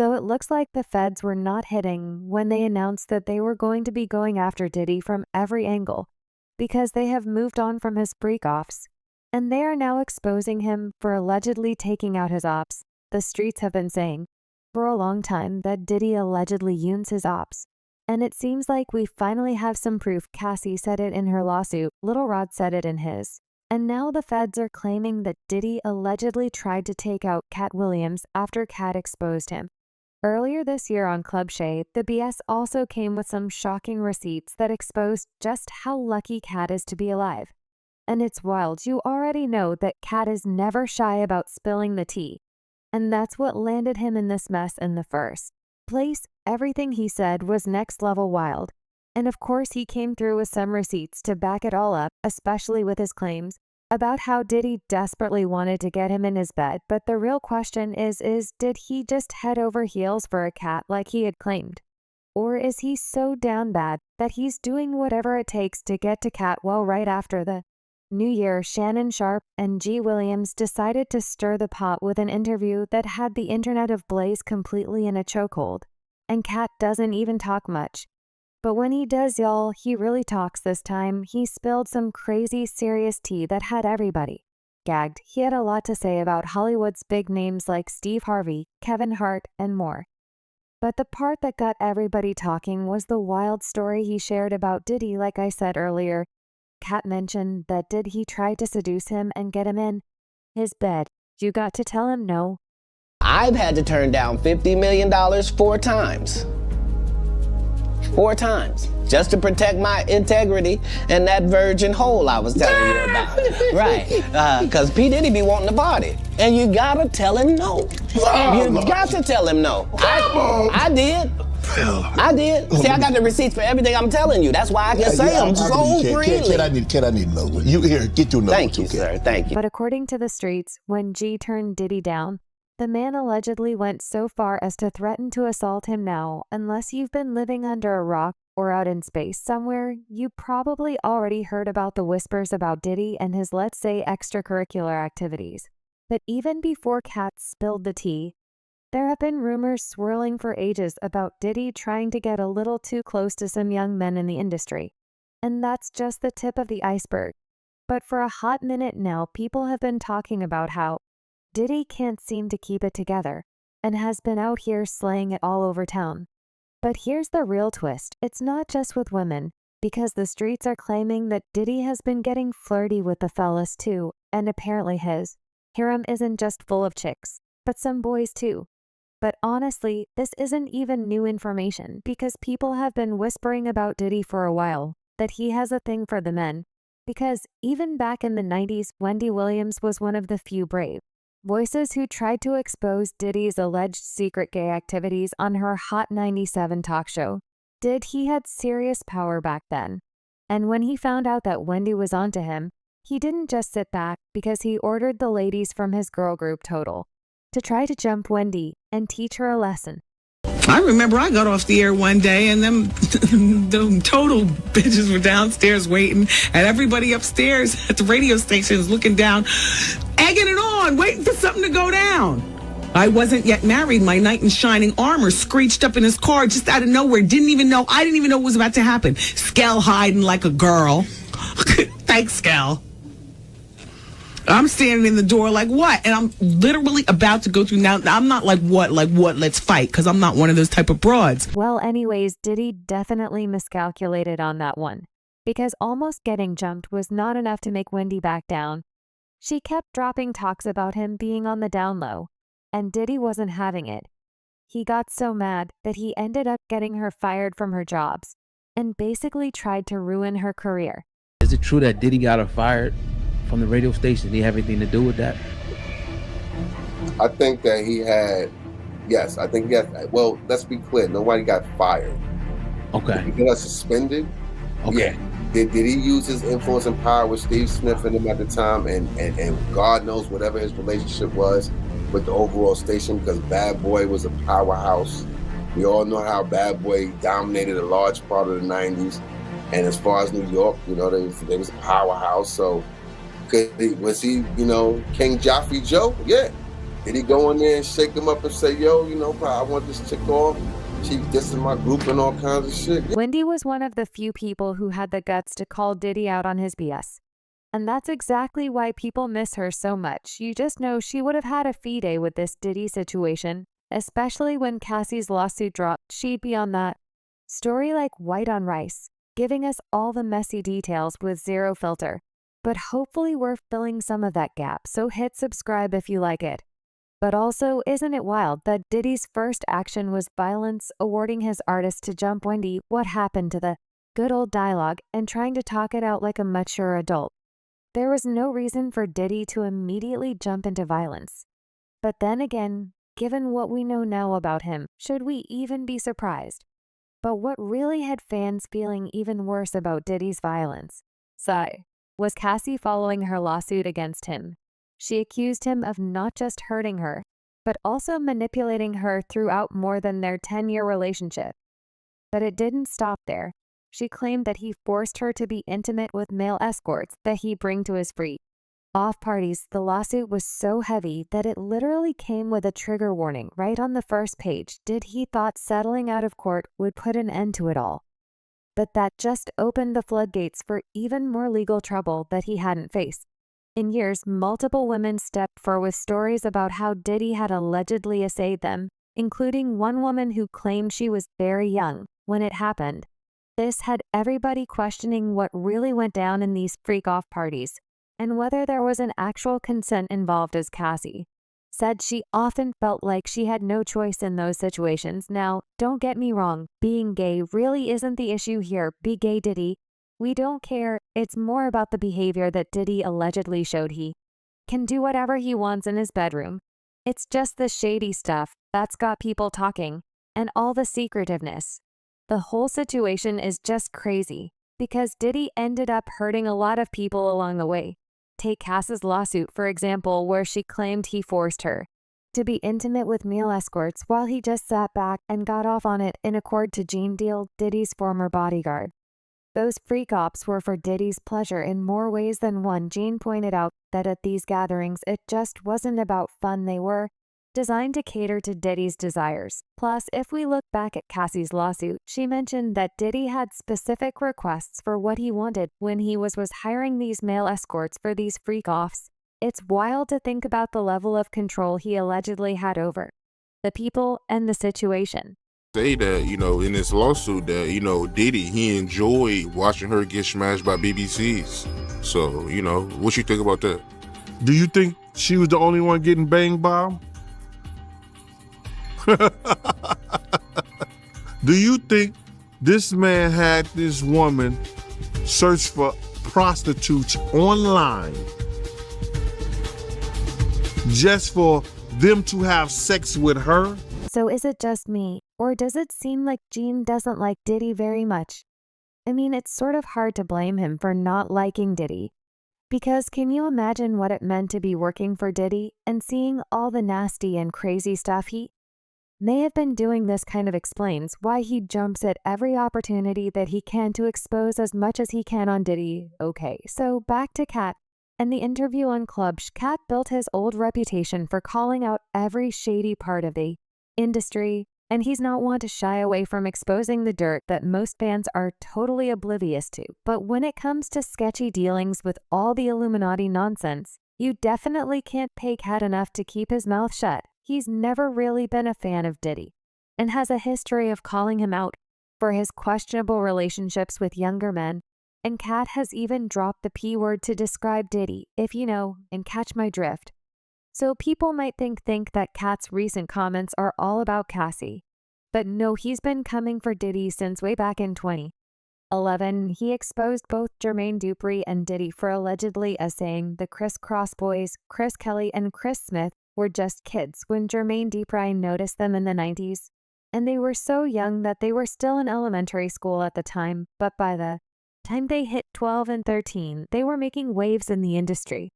So it looks like the feds were not hitting when they announced that they were going to be going after Diddy from every angle because they have moved on from his break-offs, and they are now exposing him for allegedly taking out his ops. The streets have been saying for a long time that Diddy allegedly uses his ops, and it seems like we finally have some proof. Cassie said it in her lawsuit, Little Rod said it in his. And now the feds are claiming that Diddy allegedly tried to take out Katt Williams after Katt exposed him. Earlier this year on Club Shay, the BS also came with some shocking receipts that exposed just how lucky Katt is to be alive. And it's wild, you already know that Katt is never shy about spilling the tea. And that's what landed him in this mess in the first place. Everything he said was next level wild. And of course he came through with some receipts to back it all up, especially with his claims about how Diddy desperately wanted to get him in his bed. But the real question is did he just head over heels for a Katt like he had claimed? Or is he so down bad that he's doing whatever it takes to get to Katt? Well, right after the New Year, Shannon Sharpe and G. Williams decided to stir the pot with an interview that had the internet ablaze completely in a chokehold. And Katt doesn't even talk much. But when he does, y'all, he really talks this time. He spilled some crazy serious tea that had everybody gagged. He had a lot to say about Hollywood's big names like Steve Harvey, Kevin Hart, and more. But the part that got everybody talking was the wild story he shared about Diddy. Like I said earlier, Katt mentioned that he tried to seduce him and get him in his bed. You got to tell him no. I've had to turn down $50 million 4 times. 4 times, just to protect my integrity and that virgin hole I was telling you about. Right, because P. Diddy be wanting to party. And you gotta tell him no. You got to tell him no. I did. I did. See, I got the receipts for everything I'm telling you. That's why I can say them so freely. Kid, I need to know. You here, get your number. Thank you, sir. Thank you. But according to the streets, when G turned Diddy down, the man allegedly went so far as to threaten to assault him. Now, unless you've been living under a rock or out in space somewhere, you probably already heard about the whispers about Diddy and his, let's say, extracurricular activities. But even before Katt spilled the tea, there have been rumors swirling for ages about Diddy trying to get a little too close to some young men in the industry. And that's just the tip of the iceberg. But for a hot minute now, people have been talking about how Diddy can't seem to keep it together and has been out here slaying it all over town. But here's the real twist. It's not just with women, because the streets are claiming that Diddy has been getting flirty with the fellas too, and apparently his harem isn't just full of chicks, but some boys too. But honestly, this isn't even new information because people have been whispering about Diddy for a while, that he has a thing for the men. Because even back in the 90s, Wendy Williams was one of the few brave voices who tried to expose Diddy's alleged secret gay activities on her Hot 97 talk show. He had serious power back then. And when he found out that Wendy was onto him, he didn't just sit back because he ordered the ladies from his girl group Total to try to jump Wendy and teach her a lesson. I remember I got off the air one day and them Total bitches were downstairs waiting, and everybody upstairs at the radio station is looking down, egging it on, waiting for something to go down. I wasn't yet married. My knight in shining armor screeched up in his car just out of nowhere. I didn't even know what was about to happen. Skell hiding like a girl. Thanks, Skell. I'm standing in the door like, what? And I'm literally about to go through. Now, I'm not like, what, let's fight, because I'm not one of those type of broads. Well, anyways, Diddy definitely miscalculated on that one, because almost getting jumped was not enough to make Wendy back down. She kept dropping talks about him being on the down low, and Diddy wasn't having it. He got so mad that he ended up getting her fired from her jobs, and basically tried to ruin her career. Is it true that Diddy got her fired from the radio station? Did he have anything to do with that? I think that he had, yes, I think he had, well, let's be clear, nobody got fired. Okay. He got suspended. Okay. Yeah. Did he use his influence and power with Steve Smith and him at the time, and God knows whatever his relationship was with the overall station, because Bad Boy was a powerhouse. We all know how Bad Boy dominated a large part of the 90s. And as far as New York, they was a powerhouse. So was he, King Joffrey Joe? Yeah. Did he go in there and shake him up and say, yo, you know, I want this chick off? She dissing my group and all kinds of shit. Wendy was one of the few people who had the guts to call Diddy out on his BS. And that's exactly why people miss her so much. You just know she would have had a fee day with this Diddy situation, especially when Cassie's lawsuit dropped. She'd be on that story like white on rice, giving us all the messy details with zero filter. But hopefully we're filling some of that gap, so hit subscribe if you like it. But also, isn't it wild that Diddy's first action was violence, awarding his artist to jump Wendy what happened to the good old dialogue and trying to talk it out like a mature adult. There was no reason for Diddy to immediately jump into violence. But then again, given what we know now about him, should we even be surprised? But what really had fans feeling even worse about Diddy's violence, was Cassie following her lawsuit against him. She accused him of not just hurting her, but also manipulating her throughout more than their 10-year relationship. But it didn't stop there. She claimed that he forced her to be intimate with male escorts that he bring to his free off parties. The lawsuit was so heavy that it literally came with a trigger warning right on the first page. He thought settling out of court would put an end to it all. But that just opened the floodgates for even more legal trouble that he hadn't faced. In years, multiple women stepped forward with stories about how Diddy had allegedly essayed them, including one woman who claimed she was very young when it happened. This had everybody questioning what really went down in these freak-off parties, and whether there was an actual consent involved, as Cassie said she often felt like she had no choice in those situations. Now, don't get me wrong, being gay really isn't the issue here. Be gay, Diddy. We don't care. It's more about the behavior that Diddy allegedly showed. He can do whatever he wants in his bedroom. It's just the shady stuff that's got people talking, and all the secretiveness. The whole situation is just crazy, because Diddy ended up hurting a lot of people along the way. Take Cass's lawsuit, for example, where she claimed he forced her to be intimate with male escorts while he just sat back and got off on it in accord to Gene Deal, Diddy's former bodyguard. Those freak ops were for Diddy's pleasure in more ways than one. Gene pointed out that at these gatherings, it just wasn't about fun. They were designed to cater to Diddy's desires. Plus, if we look back at Cassie's lawsuit, she mentioned that Diddy had specific requests for what he wanted when he was hiring these male escorts for these freak-offs. It's wild to think about the level of control he allegedly had over the people and the situation. Say that, you know, in this lawsuit that, you know, Diddy, he enjoyed watching her get smashed by BBCs. So, you know, what you think about that? Do you think she was the only one getting banged by him? Do you think this man had this woman search for prostitutes online just for them to have sex with her? So is it just me, or does it seem like Gene doesn't like Diddy very much? I mean, it's sort of hard to blame him for not liking Diddy. Because can you imagine what it meant to be working for Diddy and seeing all the nasty and crazy stuff he may have been doing? This kind of explains why he jumps at every opportunity that he can to expose as much as he can on Diddy. Okay, so back to Katt. In the interview on Clubsh, Katt built his old reputation for calling out every shady part of the industry, and he's not one to shy away from exposing the dirt that most fans are totally oblivious to. But when it comes to sketchy dealings with all the Illuminati nonsense, you definitely can't pay Katt enough to keep his mouth shut. He's never really been a fan of Diddy, and has a history of calling him out for his questionable relationships with younger men, and Katt has even dropped the P word to describe Diddy, if you know and catch my drift. So people might think that Katt's recent comments are all about Cassie. But no, he's been coming for Diddy since way back in 2011. He exposed both Jermaine Dupri and Diddy for allegedly saying the Criss Cross boys, Chris Kelly and Chris Smith, were just kids when Jermaine Dupri noticed them in the 90s. And they were so young that they were still in elementary school at the time, but by the time they hit 12 and 13, they were making waves in the industry.